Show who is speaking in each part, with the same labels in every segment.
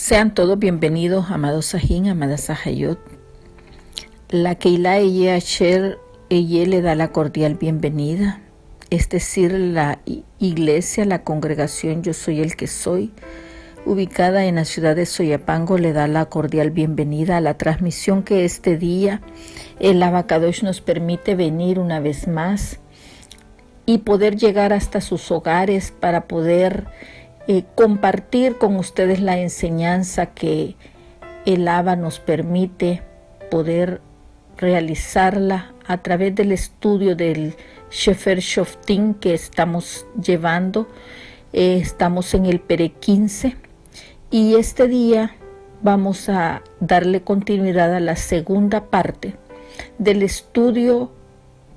Speaker 1: Sean todos bienvenidos, amados Sajín, amadas Sahayot. La Keilah Eye Asher Eye le da la cordial bienvenida, es decir, la iglesia, la congregación Yo Soy el que Soy, ubicada en la ciudad de Soyapango, le da la cordial bienvenida a la transmisión que este día el Abacadosh nos permite venir una vez más y poder llegar hasta sus hogares para poder compartir con ustedes la enseñanza que el Abba nos permite poder realizarla a través del estudio del Sefer Shoftim que estamos llevando. Estamos en el Perek 15 y este día vamos a darle continuidad a la segunda parte del estudio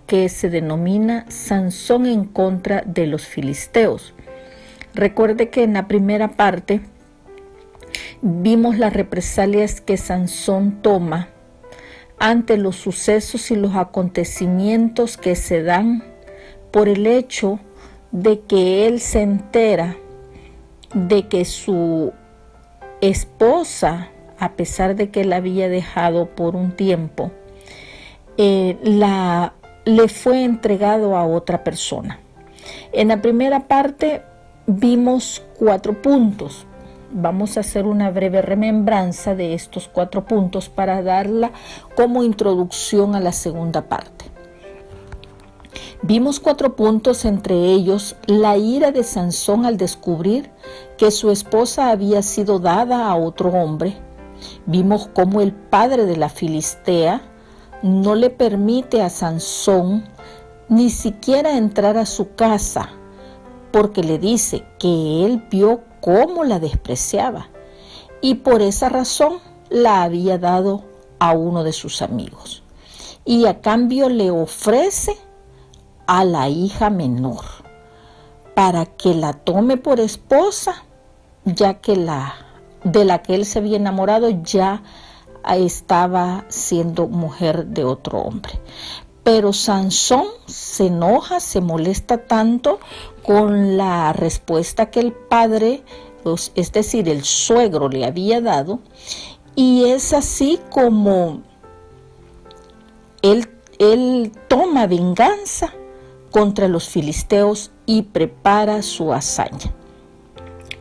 Speaker 1: que se denomina Sansón en contra de los filisteos. Recuerde que en la primera parte vimos las represalias que Sansón toma ante los sucesos y los acontecimientos que se dan por el hecho de que él se entera de que su esposa, a pesar de que la había dejado por un tiempo, le fue entregado a otra persona. En la primera parte vimos 4 puntos. Vamos a hacer una breve remembranza de estos 4 puntos para darla como introducción a la segunda parte. Vimos 4 puntos, entre ellos la ira de Sansón al descubrir que su esposa había sido dada a otro hombre. Vimos cómo el padre de la filistea no le permite a Sansón ni siquiera entrar a su casa, porque le dice que él vio cómo la despreciaba y por esa razón la había dado a uno de sus amigos. Y a cambio le ofrece a la hija menor para que la tome por esposa, ya que de la que él se había enamorado ya estaba siendo mujer de otro hombre. Pero Sansón se enoja, se molesta tanto con la respuesta que el padre, es decir, el suegro, le había dado, y es así como él toma venganza contra los filisteos y prepara su hazaña.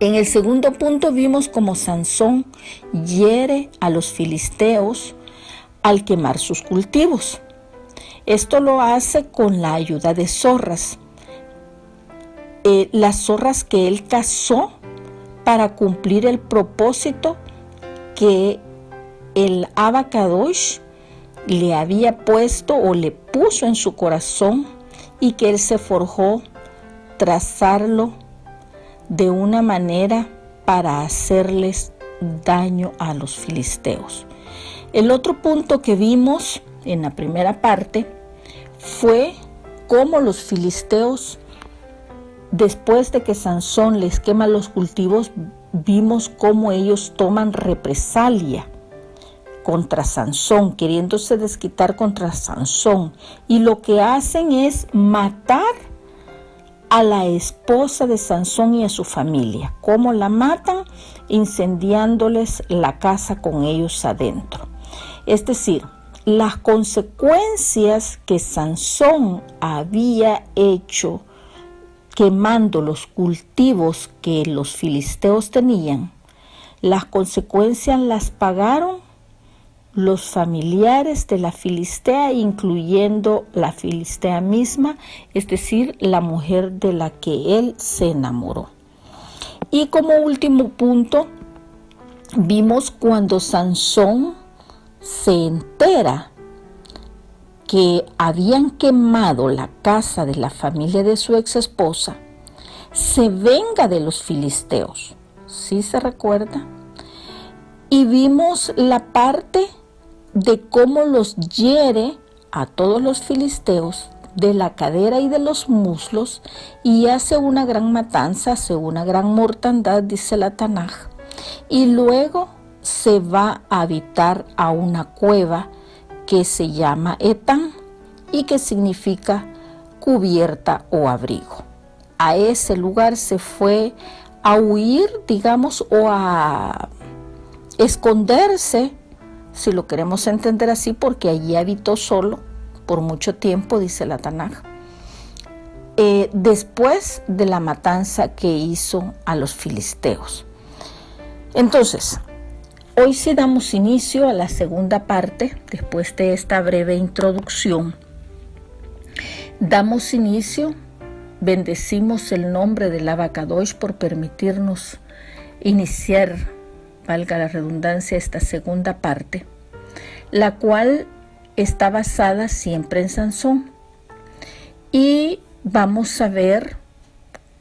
Speaker 1: En el segundo punto vimos cómo Sansón hiere a los filisteos al quemar sus cultivos. Esto lo hace con la ayuda de zorras. Las zorras que él cazó para cumplir el propósito que el Abacadosh le había puesto o le puso en su corazón y que él se forjó trazarlo de una manera para hacerles daño a los filisteos. El otro punto que vimos en la primera parte fue cómo los filisteos, después de que Sansón les quema los cultivos, vimos cómo ellos toman represalia contra Sansón, queriéndose desquitar contra Sansón, y lo que hacen es matar a la esposa de Sansón y a su familia. ¿Cómo la matan? Incendiándoles la casa con ellos adentro. Es decir, las consecuencias que Sansón había hecho quemando los cultivos que los filisteos tenían, las consecuencias las pagaron los familiares de la filistea, incluyendo la filistea misma, es decir, la mujer de la que él se enamoró. Y como último punto, vimos cuando Sansón se entera que habían quemado la casa de la familia de su ex esposa, se venga de los filisteos. ¿Sí se recuerda? Y vimos la parte de cómo los hiere a todos los filisteos de la cadera y de los muslos y hace una gran matanza, hace una gran mortandad, dice la Tanaj, y luego se va a habitar a una cueva que se llama Etán y que significa cubierta o abrigo. A ese lugar se fue a huir, digamos, o a esconderse, si lo queremos entender así, porque allí habitó solo por mucho tiempo, dice la Tanaj, después de la matanza que hizo a los filisteos. Entonces, hoy sí damos inicio a la segunda parte, después de esta breve introducción. Damos inicio, bendecimos el nombre del Abacadosh por permitirnos iniciar, valga la redundancia, esta segunda parte, la cual está basada siempre en Sansón. Y vamos a ver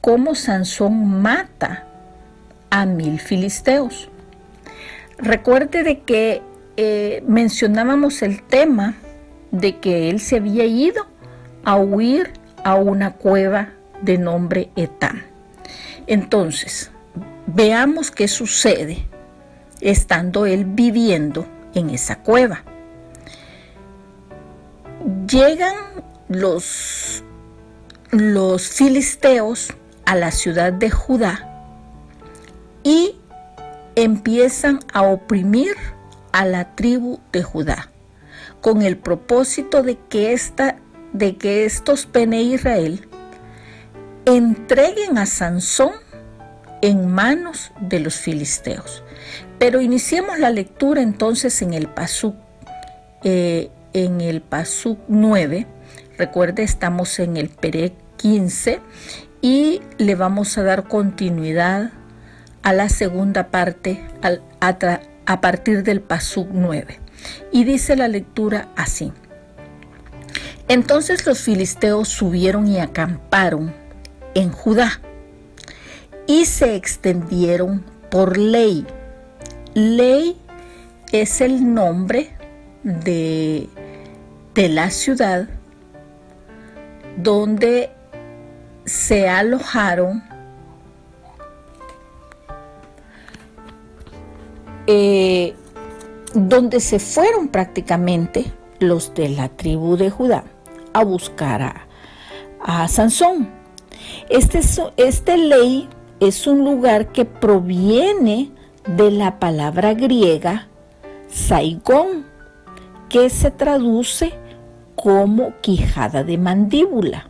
Speaker 1: cómo Sansón mata a 1000 filisteos. Recuerde de que mencionábamos el tema de que él se había ido a huir a una cueva de nombre Etán. Entonces, veamos qué sucede estando él viviendo en esa cueva. Llegan los filisteos a la ciudad de Judá y empiezan a oprimir a la tribu de Judá con el propósito de que estos Bene Israel entreguen a Sansón en manos de los filisteos. Pero iniciemos la lectura entonces en el Pasuk 9. Recuerde, estamos en el Perek 15 y le vamos a dar continuidad a la segunda parte a partir del Pasuk 9. Y dice la lectura así: Entonces los filisteos subieron y acamparon en Judá y se extendieron por Lei. Lei es el nombre de la ciudad donde se alojaron donde se fueron prácticamente los de la tribu de Judá a buscar a Sansón. Este Lei es un lugar que proviene de la palabra griega saigón, que se traduce como quijada de mandíbula.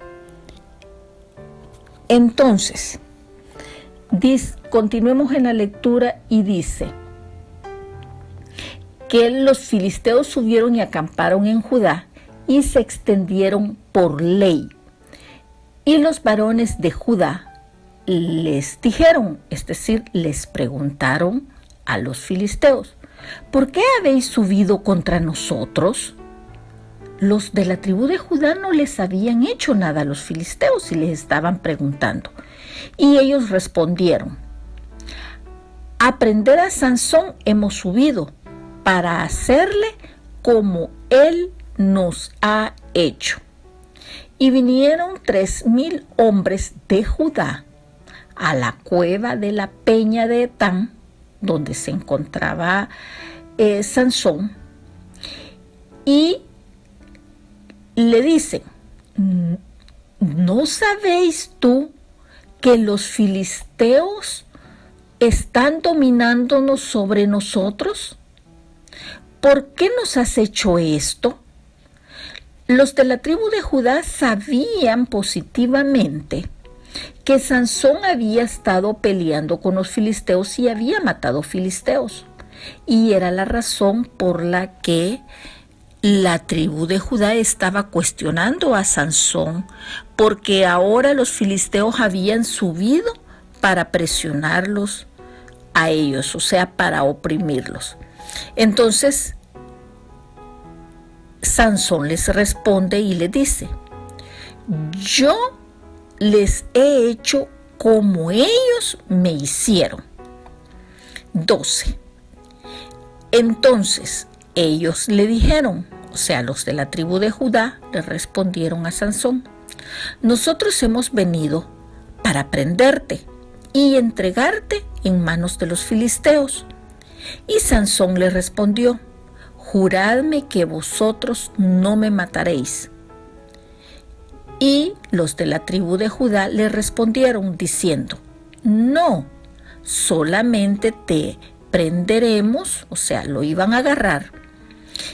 Speaker 1: Entonces, continuemos en la lectura y dice que los filisteos subieron y acamparon en Judá y se extendieron por Lei. Y los varones de Judá les dijeron, es decir, les preguntaron a los filisteos: ¿por qué habéis subido contra nosotros? Los de la tribu de Judá no les habían hecho nada a los filisteos y les estaban preguntando. Y ellos respondieron: a prender a Sansón hemos subido para hacerle como él nos ha hecho. Y vinieron 3000 hombres de Judá a la cueva de la peña de Etán, donde se encontraba Sansón, y le dicen: ¿no sabéis tú que los filisteos están dominándonos sobre nosotros? ¿Por qué nos has hecho esto? Los de la tribu de Judá sabían positivamente que Sansón había estado peleando con los filisteos y había matado filisteos. Y era la razón por la que la tribu de Judá estaba cuestionando a Sansón, porque ahora los filisteos habían subido para presionarlos a ellos, o sea, para oprimirlos. Entonces, Sansón les responde y le dice: yo les he hecho como ellos me hicieron. 12. Entonces ellos le dijeron, o sea, los de la tribu de Judá le respondieron a Sansón: nosotros hemos venido para prenderte y entregarte en manos de los filisteos. Y Sansón le respondió: juradme que vosotros no me mataréis. Y los de la tribu de Judá le respondieron diciendo: no, solamente te prenderemos, o sea, lo iban a agarrar,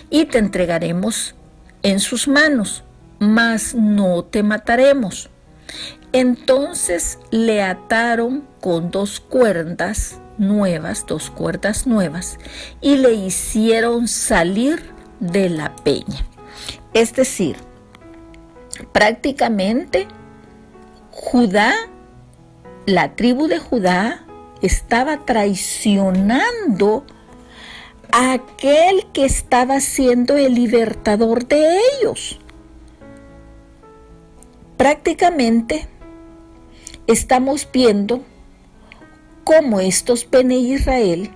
Speaker 1: y te entregaremos en sus manos, mas no te mataremos. Entonces le ataron con dos cuerdas nuevas, y le hicieron salir de la peña. Es decir, prácticamente Judá, la tribu de Judá, estaba traicionando a aquel que estaba siendo el libertador de ellos. Prácticamente estamos viendo cómo estos Bene Israel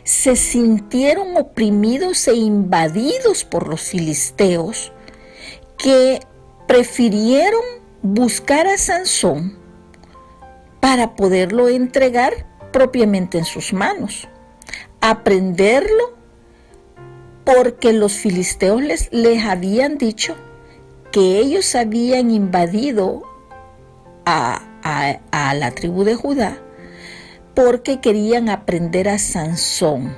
Speaker 1: se sintieron oprimidos e invadidos por los filisteos, que prefirieron buscar a Sansón para poderlo entregar propiamente en sus manos, aprenderlo, porque los filisteos les habían dicho que ellos habían invadido a la tribu de Judá porque querían aprender a Sansón,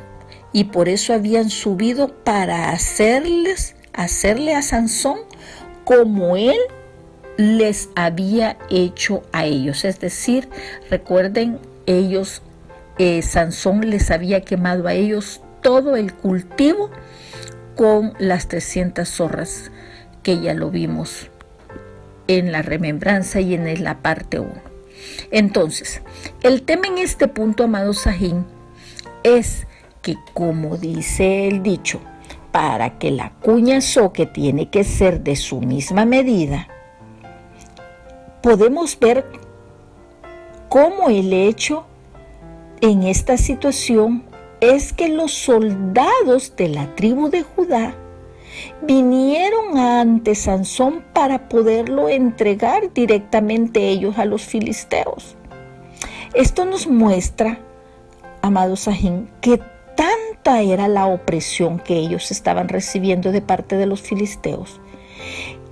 Speaker 1: y por eso habían subido para hacerle a Sansón como él les había hecho a ellos. Es decir, recuerden, Sansón les había quemado a ellos todo el cultivo con las 300 zorras, que ya lo vimos en la remembranza y en la parte 1. Entonces, el tema en este punto, amado Sajín, es que, como dice el dicho, para que la cuña soque tiene que ser de su misma medida. Podemos ver cómo el hecho en esta situación es que los soldados de la tribu de Judá vinieron ante Sansón para poderlo entregar directamente ellos a los filisteos. Esto nos muestra, amado Sajín, que tanta era la opresión que ellos estaban recibiendo de parte de los filisteos,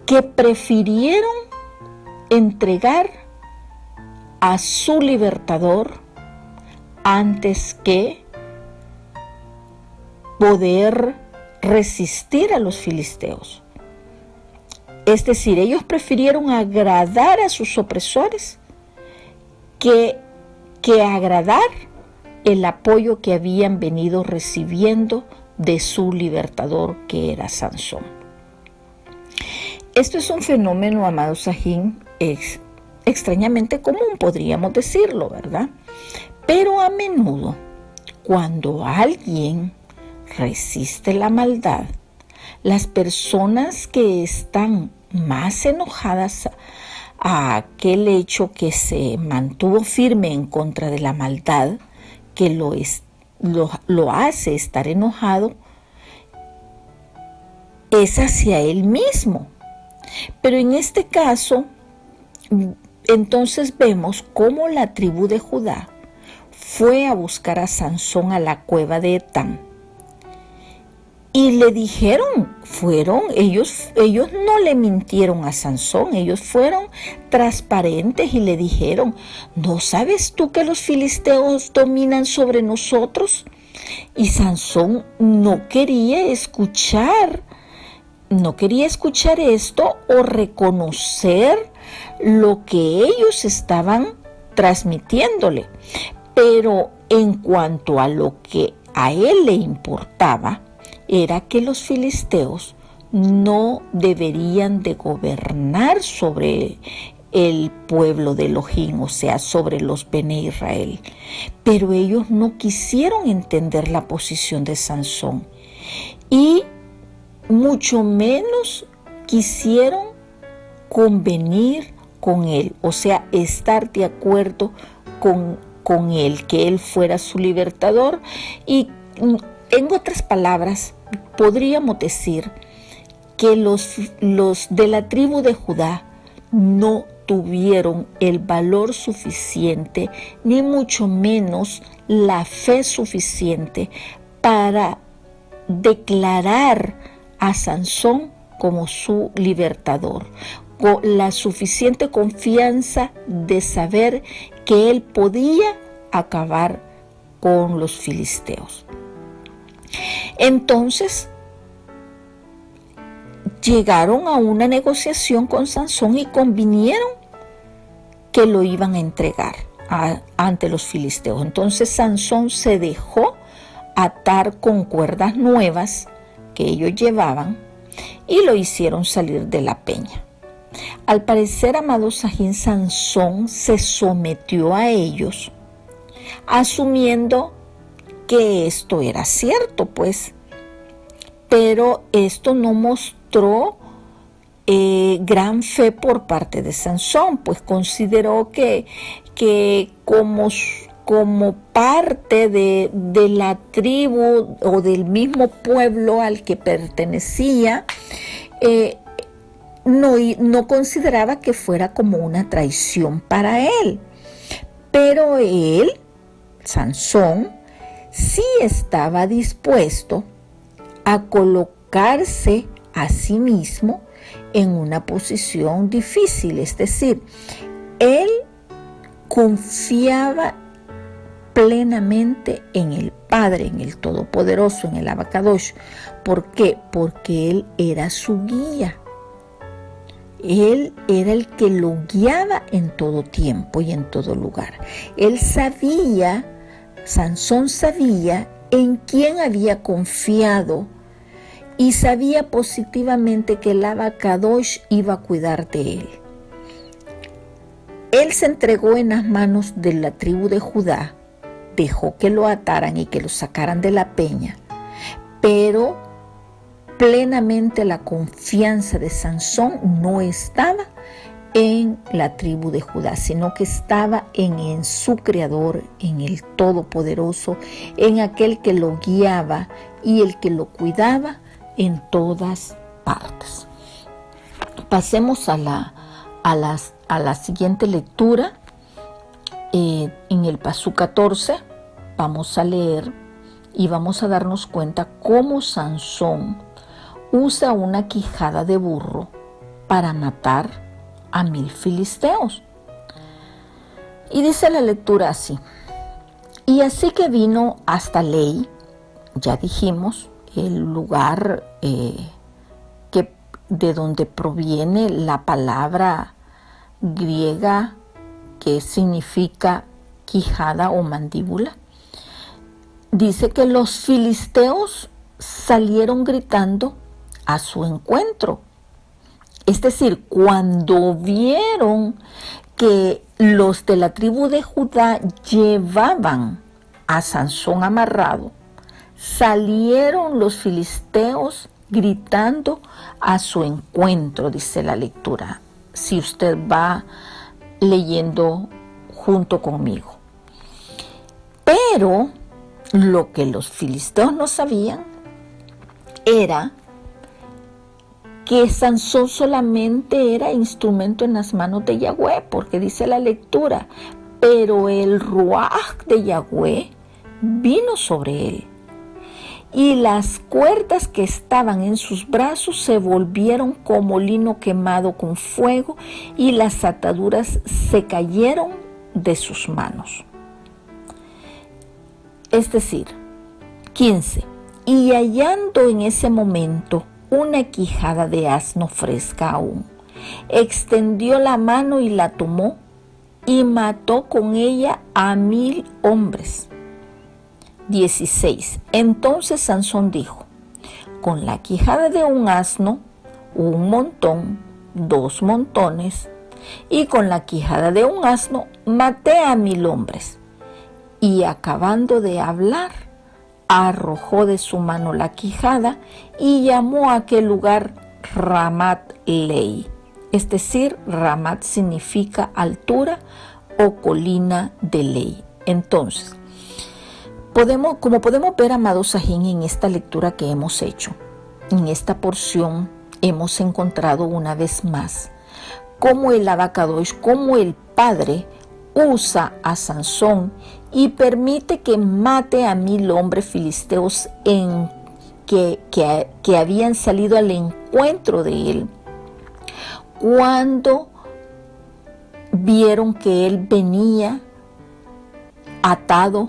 Speaker 1: que prefirieron entregar a su libertador antes que poder resistir a los filisteos. Es decir, ellos prefirieron agradar a sus opresores que agradar el apoyo que habían venido recibiendo de su libertador, que era Sansón. Esto es un fenómeno, amado Sajín, extrañamente común, podríamos decirlo, ¿verdad? Pero a menudo, cuando alguien resiste la maldad, las personas que están más enojadas a aquel hecho que se mantuvo firme en contra de la maldad, que lo hace estar enojado, es hacia él mismo. Pero en este caso, entonces vemos cómo la tribu de Judá fue a buscar a Sansón a la cueva de Etán. Y le dijeron, ellos no le mintieron a Sansón, ellos fueron transparentes y le dijeron: ¿no sabes tú que los filisteos dominan sobre nosotros? Y Sansón no quería escuchar esto o reconocer lo que ellos estaban transmitiéndole. Pero en cuanto a lo que a él le importaba, era que los filisteos no deberían de gobernar sobre el pueblo de Elohim, o sea, sobre los Bene Israel. Pero ellos no quisieron entender la posición de Sansón y mucho menos quisieron convenir con él, o sea, estar de acuerdo con él, que él fuera su libertador. Y en otras palabras, podríamos decir que los de la tribu de Judá no tuvieron el valor suficiente, ni mucho menos la fe suficiente para declarar a Sansón como su libertador, con la suficiente confianza de saber que él podía acabar con los filisteos. Entonces llegaron a una negociación con Sansón y convinieron que lo iban a entregar ante los filisteos. Entonces Sansón se dejó atar con cuerdas nuevas que ellos llevaban y lo hicieron salir de la peña. Al parecer, amado Sajín, Sansón se sometió a ellos, asumiendo que esto era cierto, pues. Pero esto no mostró gran fe por parte de Sansón, pues consideró que como parte de la tribu o del mismo pueblo al que pertenecía, no consideraba que fuera como una traición para él. Pero él, Sansón, sí estaba dispuesto a colocarse a sí mismo en una posición difícil. Es decir, él confiaba plenamente en el Padre, en el Todopoderoso, en el Abacadosh. ¿Por qué? Porque él era su guía. Él era el que lo guiaba en todo tiempo y en todo lugar. Sansón sabía en quién había confiado y sabía positivamente que el Abacadosh iba a cuidar de él. Él se entregó en las manos de la tribu de Judá, dejó que lo ataran y que lo sacaran de la peña, pero plenamente la confianza de Sansón no estaba en la tribu de Judá, sino que estaba en su Creador, en el Todopoderoso, en aquel que lo guiaba y el que lo cuidaba en todas partes. Pasemos a la siguiente lectura. En el Pasú 14 vamos a leer y vamos a darnos cuenta cómo Sansón usa una quijada de burro para matar a 1000 filisteos. Y dice la lectura así: y así que vino hasta Lei, ya dijimos, el lugar de donde proviene la palabra griega que significa quijada o mandíbula. Dice que los filisteos salieron gritando a su encuentro. Es decir, cuando vieron que los de la tribu de Judá llevaban a Sansón amarrado, salieron los filisteos gritando a su encuentro, dice la lectura, si usted va leyendo junto conmigo. Pero lo que los filisteos no sabían era que Sansón solamente era instrumento en las manos de Yahweh, porque dice la lectura, pero el Ruaj de Yahweh vino sobre él, y las cuerdas que estaban en sus brazos se volvieron como lino quemado con fuego, y las ataduras se cayeron de sus manos. Es decir, 15. Y hallando en ese momento una quijada de asno fresca aún, extendió la mano y la tomó y mató con ella a 1000 hombres. 16. Entonces Sansón dijo: con la quijada de un asno, 1 montón, 2 montones, y con la quijada de un asno maté a 1000 hombres. Y acabando de hablar, arrojó de su mano la quijada y llamó a aquel lugar Ramat Lei. Es decir, Ramat significa altura o colina de Lei. Entonces, como podemos ver, amado Sajín, en esta lectura que hemos hecho, en esta porción hemos encontrado una vez más cómo el Abacadosh, cómo el Padre usa a Sansón y permite que mate a 1000 hombres filisteos que habían salido al encuentro de él cuando vieron que él venía atado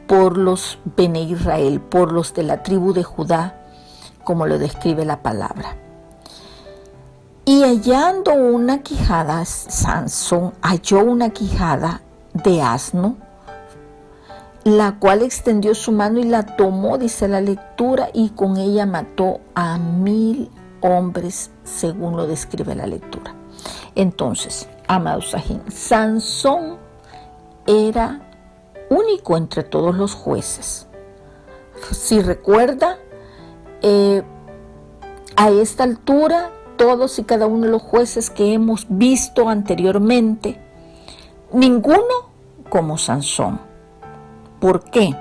Speaker 1: por los Bene Israel, por los de la tribu de Judá, como lo describe la palabra. Y hallando una quijada, Sansón halló una quijada de asno, la cual extendió su mano y la tomó, dice la lectura, y con ella mató a 1000 hombres, según lo describe la lectura. Entonces, amados sajín, Sansón era único entre todos los jueces. Si recuerda, a esta altura, todos y cada uno de los jueces que hemos visto anteriormente, ninguno como Sansón. ¿Por qué?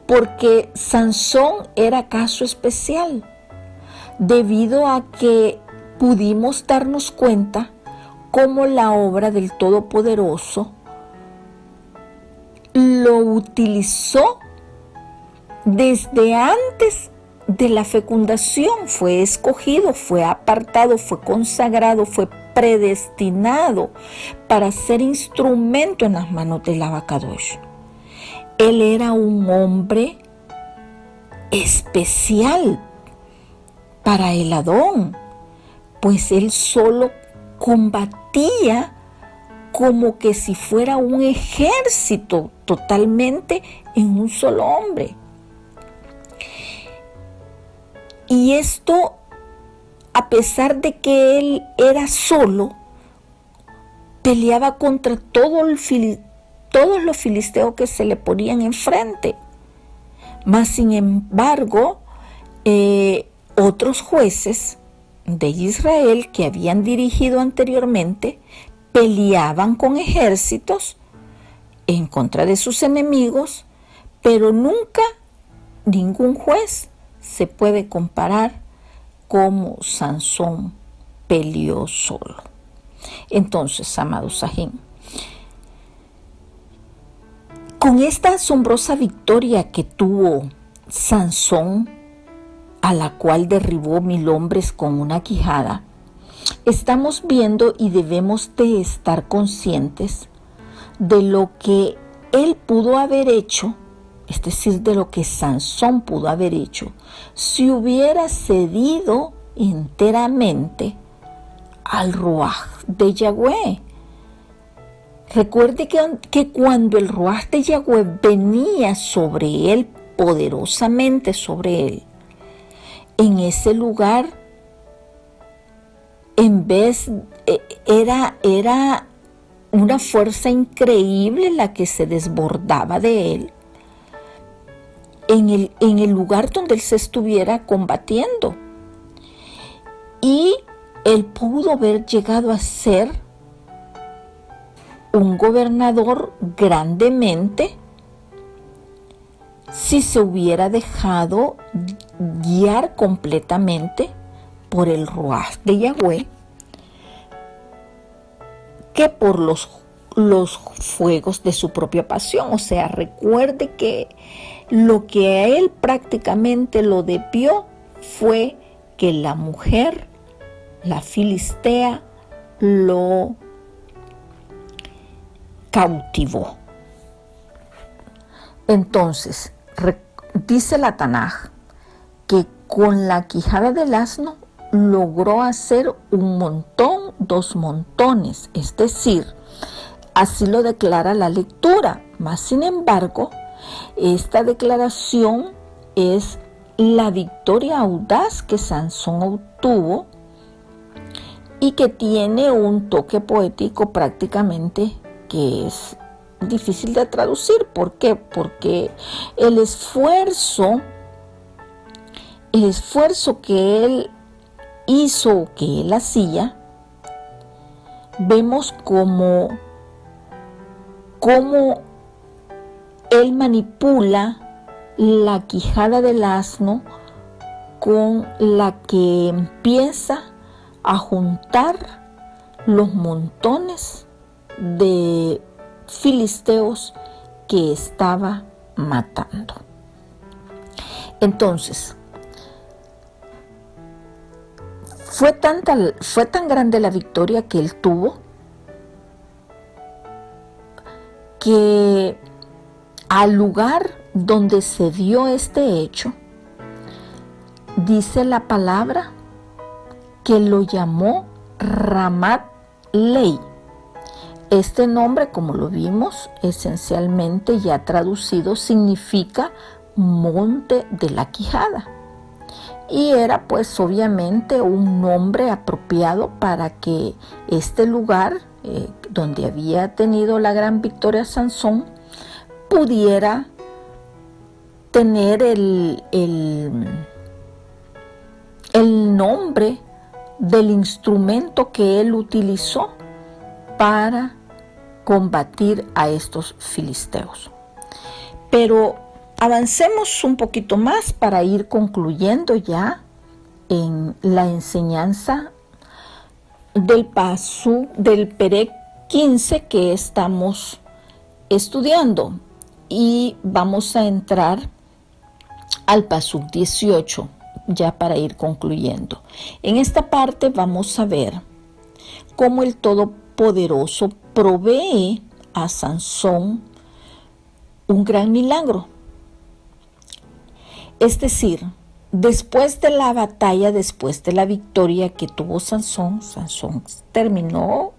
Speaker 1: Porque Sansón era caso especial, debido a que pudimos darnos cuenta cómo la obra del Todopoderoso lo utilizó desde antes de la fecundación. Fue escogido, fue apartado, fue consagrado, fue predestinado para ser instrumento en las manos del Abacadosh. Él era un hombre especial para el Adón, pues él solo combatía como que si fuera un ejército totalmente en un solo hombre. Y esto, a pesar de que él era solo, peleaba contra todos los filisteos que se le ponían enfrente. Mas, sin embargo, otros jueces de Israel que habían dirigido anteriormente peleaban con ejércitos en contra de sus enemigos, pero nunca ningún juez se puede comparar como Sansón peleó solo. Entonces, amados sajín, con esta asombrosa victoria que tuvo Sansón, a la cual derribó 1000 hombres con una quijada, estamos viendo y debemos de estar conscientes de lo que él pudo haber hecho, es decir, de lo que Sansón pudo haber hecho, si hubiera cedido enteramente al Ruaj de Yahweh. Recuerde que cuando el Ruaj de Yahweh venía sobre él, poderosamente sobre él, en ese lugar, en vez, era una fuerza increíble la que se desbordaba de él en el lugar donde él se estuviera combatiendo. Y él pudo haber llegado a ser un gobernador grandemente si se hubiera dejado guiar completamente por el Ruaj de Yahweh, que por los fuegos de su propia pasión. O sea, recuerde que lo que a él prácticamente lo debió fue que la mujer, la filistea, lo cautivó. Entonces, dice la Tanaj que con la quijada del asno logró hacer un montón, 2 montones, es decir, así lo declara la lectura. Mas, sin embargo, esta declaración es la victoria audaz que Sansón obtuvo y que tiene un toque poético prácticamente que es difícil de traducir. ¿Por qué? Porque el esfuerzo que él hizo, que él hacía, vemos como él manipula la quijada del asno con la que empieza a juntar los montones de filisteos que estaba matando. Entonces, fue tan grande la victoria que él tuvo que Al lugar donde se dio este hecho, dice la palabra que lo llamó Ramat Lei. Este nombre, como lo vimos, esencialmente ya traducido, significa monte de la quijada. Y era pues obviamente un nombre apropiado para que este lugar, donde había tenido la gran victoria Sansón, pudiera tener el nombre del instrumento que él utilizó para combatir a estos filisteos. Pero avancemos un poquito más para ir concluyendo ya en la enseñanza del Perec 15 que estamos estudiando, y vamos a entrar al Pasuk 18 ya para ir concluyendo. En esta parte vamos a ver cómo el Todopoderoso provee a Sansón un gran milagro. Es decir, después de la batalla, después de la victoria que tuvo Sansón terminó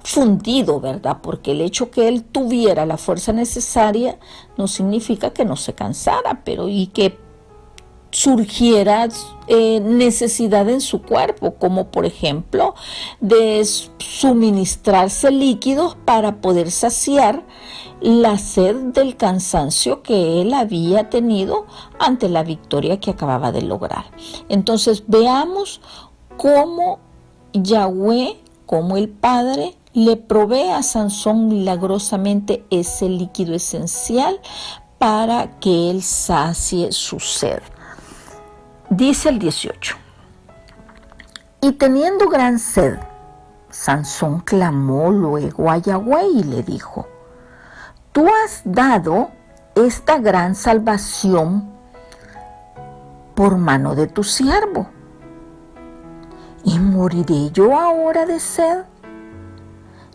Speaker 1: fundido, ¿verdad? Porque el hecho que él tuviera la fuerza necesaria no significa que no se cansara, pero y que surgiera necesidad en su cuerpo, como por ejemplo de suministrarse líquidos para poder saciar la sed del cansancio que él había tenido ante la victoria que acababa de lograr. Entonces veamos cómo Yahweh, como el Padre, le provee a Sansón milagrosamente ese líquido esencial para que él sacie su sed. Dice el 18: y teniendo gran sed, Sansón clamó luego a Yahweh y le dijo: tú has dado esta gran salvación por mano de tu siervo, ¿y moriré yo ahora de sed?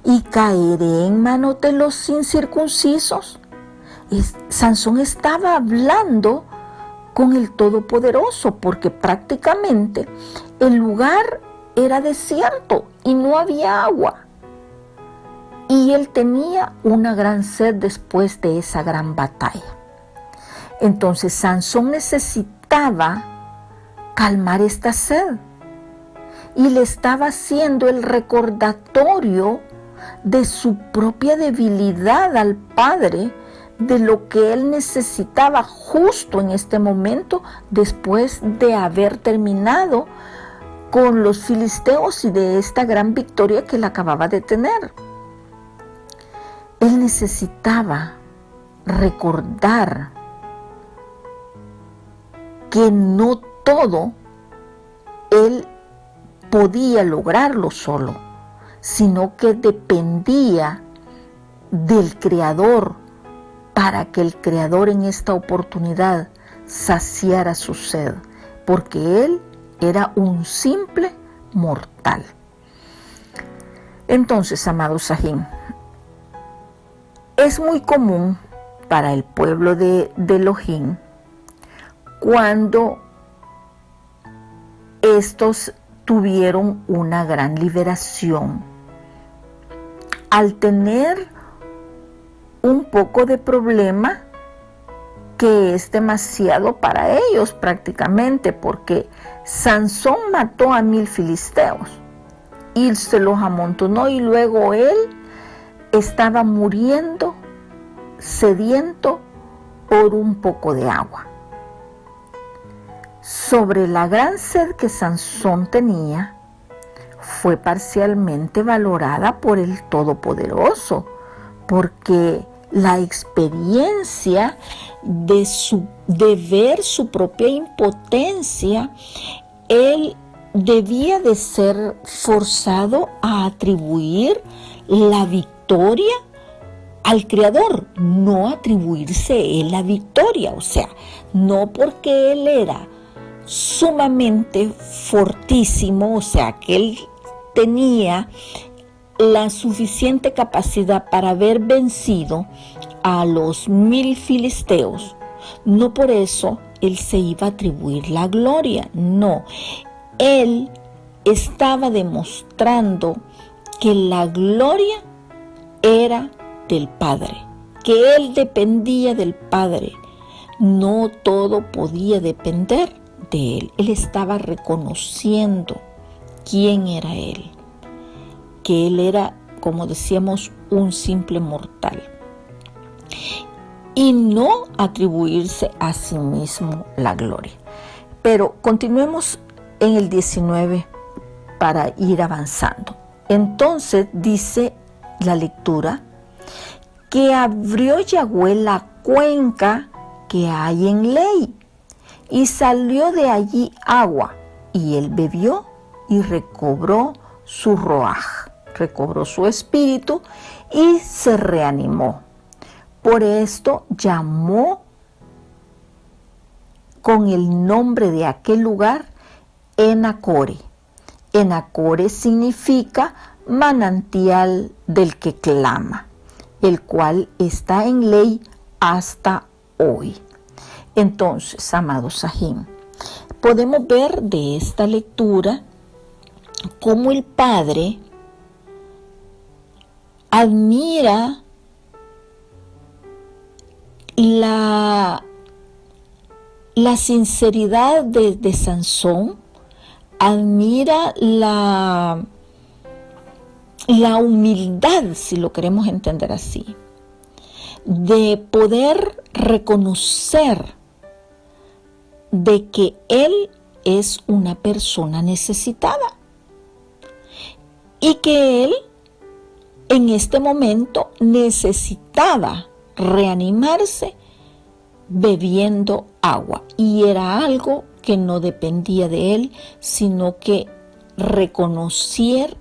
Speaker 1: ¿Y caeré en manos de los incircuncisos? Sansón estaba hablando con el Todopoderoso, porque prácticamente el lugar era desierto y no había agua. Y él tenía una gran sed después de esa gran batalla. Entonces Sansón necesitaba calmar esta sed. Y le estaba haciendo el recordatorio de su propia debilidad al Padre, de lo que él necesitaba justo en este momento, después de haber terminado con los filisteos y de esta gran victoria que él acababa de tener. Él necesitaba recordar que no todo él podía lograrlo solo, sino que dependía del Creador, para que el Creador en esta oportunidad saciara su sed, porque él era un simple mortal. Entonces, amados Sajín, es muy común para el pueblo de Elohim, cuando estos tuvieron una gran liberación, al tener un poco de problema que es demasiado para ellos prácticamente, porque Sansón mató a 1000 filisteos y se los amontonó, y luego él estaba muriendo sediento por un poco de agua. Sobre la gran sed que Sansón tenía, fue parcialmente valorada por el Todopoderoso, porque la experiencia de ver su propia impotencia, él debía de ser forzado a atribuir la victoria al Creador, no atribuirse él la victoria. O sea, no porque él era sumamente fortísimo, o sea, que él tenía la suficiente capacidad para haber vencido a los 1000 filisteos, no por eso él se iba a atribuir la gloria, no. Él estaba demostrando que la gloria era del Padre, que él dependía del Padre. No todo podía depender de él. Él estaba reconociendo quién era él, que él era, como decíamos, un simple mortal. Y no atribuirse a sí mismo la gloria. Pero continuemos en el 19 para ir avanzando. Entonces dice la lectura que abrió Yahweh la cuenca que hay en Ley y salió de allí agua y él bebió y recobró su roaj, recobró su espíritu y se reanimó. Por esto llamó con el nombre de aquel lugar Enacore. Enacore significa manantial del que clama, el cual está en Ley hasta hoy. Entonces, amados Sahim, podemos ver de esta lectura cómo el Padre admira la sinceridad de Sansón, admira la humildad, si lo queremos entender así, de poder reconocer de que él es una persona necesitada y que él en este momento necesitaba reanimarse bebiendo agua, y era algo que no dependía de él, sino que reconocer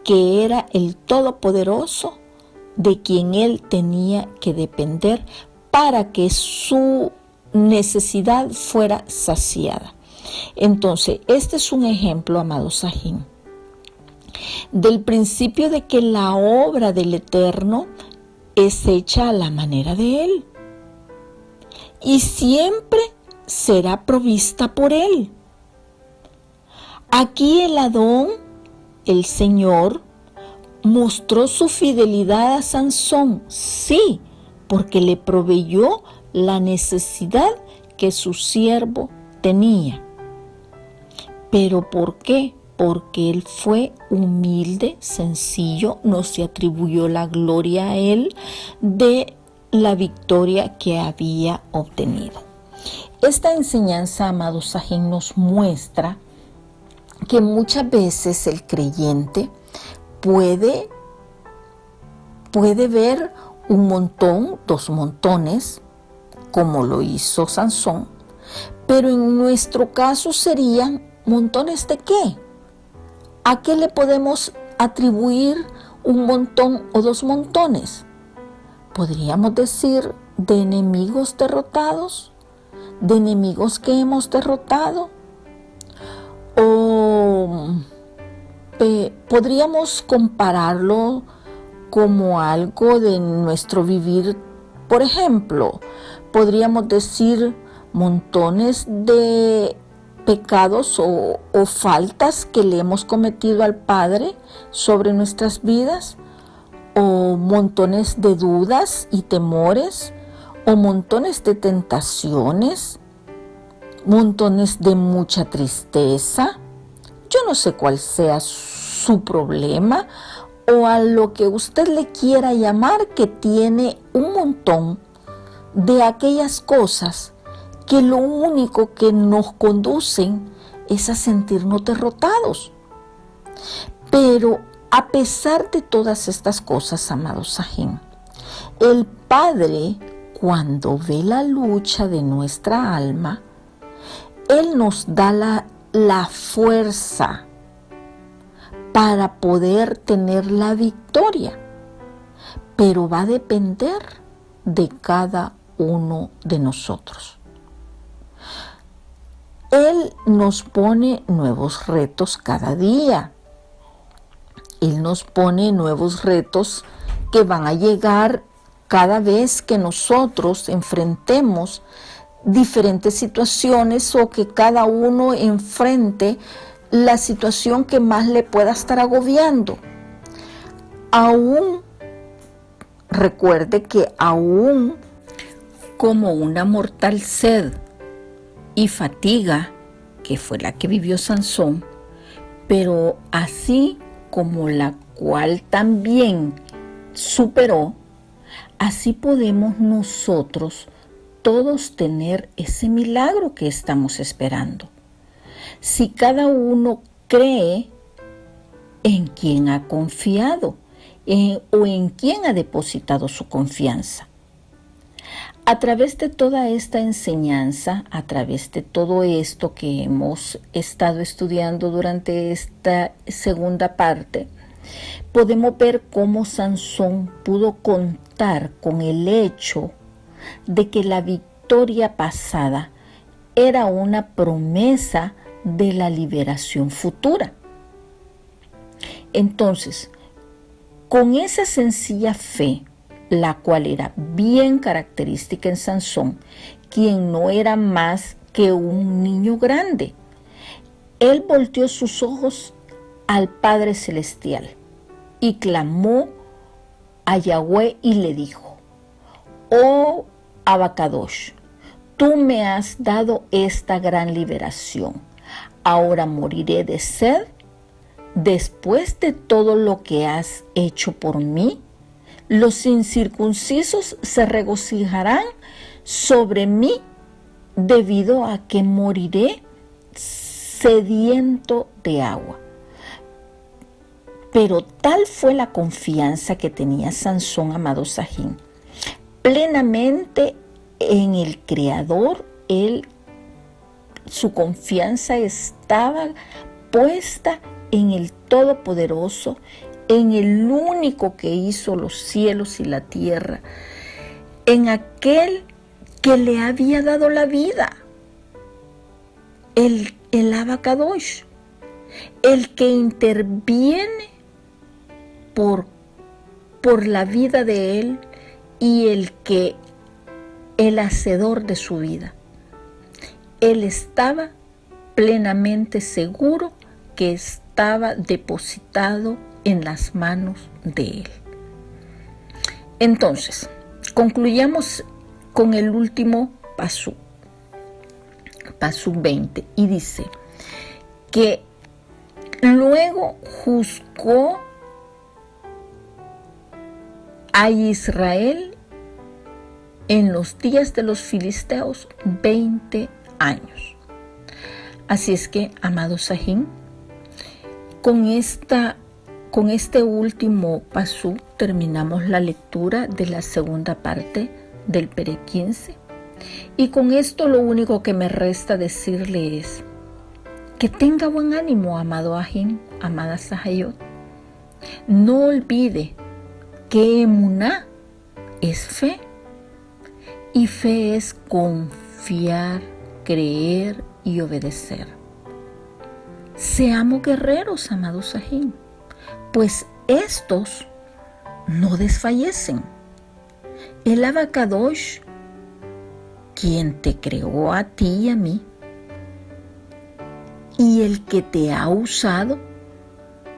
Speaker 1: que era el Todopoderoso de quien él tenía que depender para que su necesidad fuera saciada. Entonces, este es un ejemplo, amado Sahim, del principio de que la obra del Eterno es hecha a la manera de Él y siempre será provista por Él. Aquí el Adón, el Señor, mostró su fidelidad a Sansón, sí, porque le proveyó la necesidad que su siervo tenía. ¿Pero por qué? Porque él fue humilde, sencillo, no se atribuyó la gloria a él de la victoria que había obtenido. Esta enseñanza, amados Sahim, nos muestra que muchas veces el creyente puede ver un montón, dos montones, como lo hizo Sansón, pero en nuestro caso serían montones de ¿qué? ¿A qué le podemos atribuir un montón o dos montones? Podríamos decir de enemigos derrotados, de enemigos que hemos derrotado, o podríamos compararlo como algo de nuestro vivir. Por ejemplo, podríamos decir montones de pecados o faltas que le hemos cometido al Padre sobre nuestras vidas, o montones de dudas y temores, o montones de tentaciones, montones de mucha tristeza. Yo no sé cuál sea su problema o a lo que usted le quiera llamar, que tiene un montón de aquellas cosas que lo único que nos conducen es a sentirnos derrotados. Pero a pesar de todas estas cosas, amados Sahim, el Padre, cuando ve la lucha de nuestra alma, Él nos da la fuerza para poder tener la victoria, pero va a depender de cada uno de nosotros. Él nos pone nuevos retos cada día. Él nos pone nuevos retos que van a llegar cada vez que nosotros enfrentemos diferentes situaciones o que cada uno enfrente la situación que más le pueda estar agobiando. Aún, recuerde que aún como una mortal sed y fatiga, que fue la que vivió Sansón, pero así como la cual también superó, así podemos nosotros todos tener ese milagro que estamos esperando. Si cada uno cree en quien ha confiado o en quien ha depositado su confianza. A través de toda esta enseñanza, a través de todo esto que hemos estado estudiando durante esta segunda parte, podemos ver cómo Sansón pudo contar con el hecho de que la victoria pasada era una promesa de la liberación futura. Entonces, con esa sencilla fe, la cual era bien característica en Sansón, quien no era más que un niño grande, él volteó sus ojos al Padre Celestial y clamó a Yahweh y le dijo: «Oh Abacadosh, tú me has dado esta gran liberación. Ahora moriré de sed después de todo lo que has hecho por mí. Los incircuncisos se regocijarán sobre mí debido a que moriré sediento de agua». Pero tal fue la confianza que tenía Sansón, amado Sajín, plenamente en el Creador. Su confianza estaba puesta en el Todopoderoso, en el único que hizo los cielos y la tierra, en aquel que le había dado la vida, el Abacadosh, el que interviene por la vida de él y el hacedor de su vida. Él estaba plenamente seguro que estaba depositado en las manos de él. Entonces, concluyamos con el último pasú 20, y dice que luego juzgó a Israel en los días de los filisteos 20 años. Así es que, amado Sajín, con este último pasú terminamos la lectura de la segunda parte del Perek 15. Y con esto lo único que me resta decirle es que tenga buen ánimo, amado Ajín, amada Sahayot. No olvide que emuná es fe, y fe es confiar, creer y obedecer. Seamos guerreros, amados Sajín, pues estos no desfallecen. El Abacadosh, quien te creó a ti y a mí, y el que te ha usado,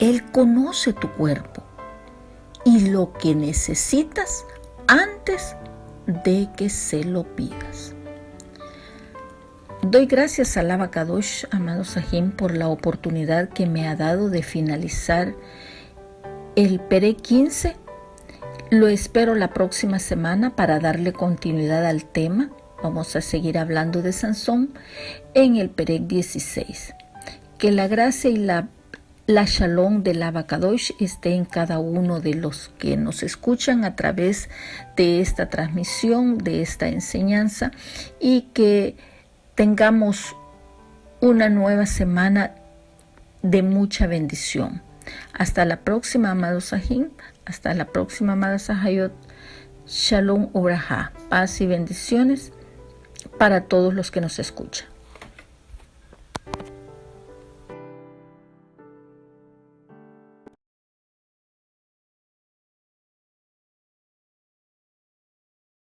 Speaker 1: él conoce tu cuerpo y lo que necesitas antes de que se lo pidas. Doy gracias al Abacadosh, amado Sajín, por la oportunidad que me ha dado de finalizar el Perek 15. Lo espero la próxima semana para darle continuidad al tema. Vamos a seguir hablando de Sansón en el Perek 16. Que la gracia y la shalom del Abacadosh esté en cada uno de los que nos escuchan a través de esta transmisión, de esta enseñanza, y que tengamos una nueva semana de mucha bendición. Hasta la próxima, amado Sajín. Hasta la próxima, amada Sahayot. Shalom Ubrajá. Paz y bendiciones para todos los que nos escuchan.